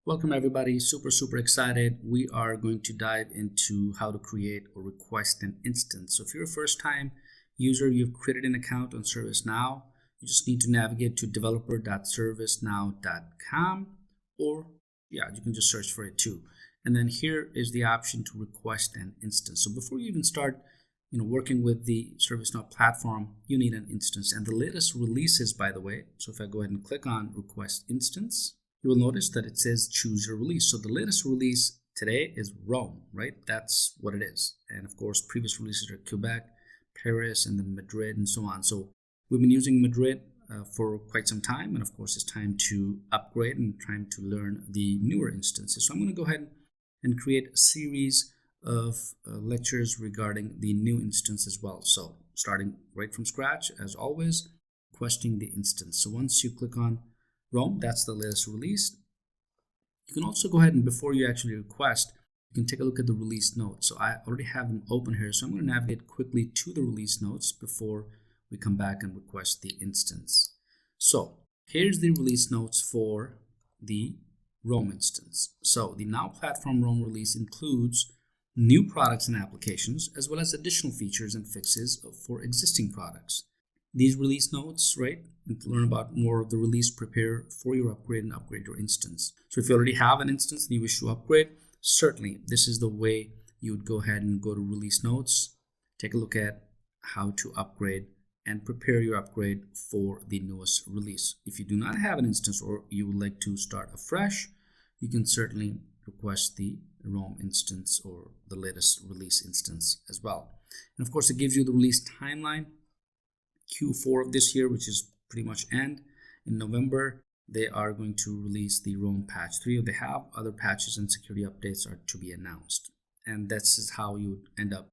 Welcome everybody, super excited. We are going to dive into how to create or request an instance. So if you're a first time user, you've created an account on ServiceNow, you just need to navigate to developer.servicenow.com, or you can just search for it too. And then here is the option to request an instance. So before you even start working with the ServiceNow platform, you need an instance. And the latest releases, by the way, so if I go ahead and click on request instance, you will notice that it says choose your release. So the latest release today is Rome, right? That's what it is. And of course, previous releases are Quebec, Paris, and then Madrid, and so on. So we've been using Madrid for quite some time. And of course, it's time to upgrade and trying to learn the newer instances. So I'm going to go ahead and create a series of lectures regarding the new instance as well. So starting right from scratch, as always, requesting the instance. So once you click on Rome, that's the latest release. You can also go ahead and before you actually request, you can take a look at the release notes. So I already have them open here. So I'm going to navigate quickly to the release notes before we come back and request the instance. So here's the release notes for the Rome instance. So the Now Platform Rome release includes new products and applications, as well as additional features and fixes for existing products. These release notes, right, and to learn about more of the release, prepare for your upgrade and upgrade your instance. So if you already have an instance and you wish to upgrade, certainly this is the way you would go ahead and go to release notes, take a look at how to upgrade and prepare your upgrade for the newest release. If you do not have an instance or you would like to start afresh, you can certainly request the Rome instance or the latest release instance as well. And of course, it gives you the release timeline. Q4 of this year, which is pretty much end. In November, they are going to release the Rome patch 3. If they have other patches and security updates are to be announced. And that's how you would end up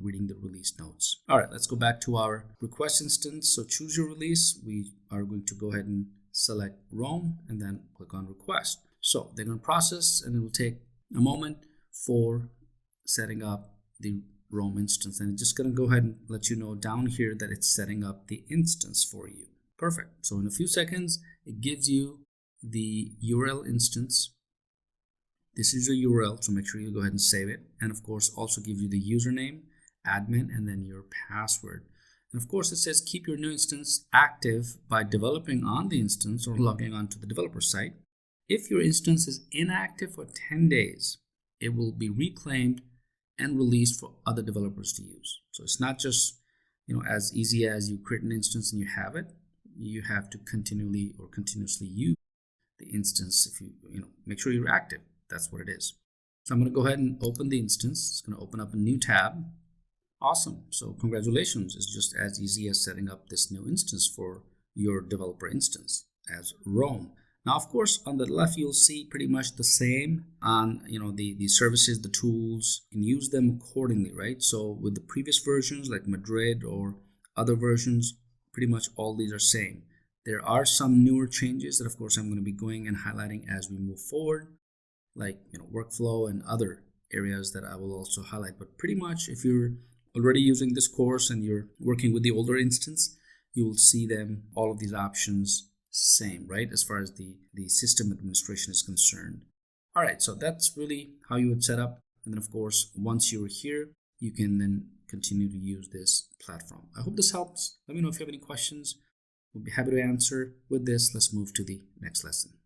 reading the release notes. All right, let's go back to our request instance. So choose your release. We are going to go ahead and select Rome and then click on request. So they're going to process and it will take a moment for setting up the Rome instance, and it's just going to go ahead and let you know down here that it's setting up the instance for you. Perfect. So in a few seconds, it gives you the URL instance. This is your URL, so make sure you go ahead and save it. And of course, also gives you the username, admin, and then your password. And of course, it says keep your new instance active by developing on the instance or logging on to the developer site. If your instance is inactive for 10 days, it will be reclaimed and released for other developers to use. So it's not just as easy as you create an instance and you have it. You have to continuously use the instance. If you make sure you're active, that's what it is. So I'm going to go ahead and open the instance. It's going to open up a new tab. Awesome. So congratulations. It's just as easy as setting up this new instance for your developer instance as Rome. Now, of course, on the left, you'll see pretty much the same on, the services, the tools, and use them accordingly, right? So with the previous versions like Madrid or other versions, pretty much all these are same. There are some newer changes that, of course, I'm going to be going and highlighting as we move forward, like, workflow and other areas that I will also highlight. But pretty much if you're already using this course and you're working with the older instance, you will see them, all of these options, same, right, as far as the system administration is concerned. All right, so that's really how you would set up. And then of course, once you're here, you can then continue to use this platform. I hope this helps. Let me know if you have any questions. We'll be happy to answer. With this, let's move to the next lesson.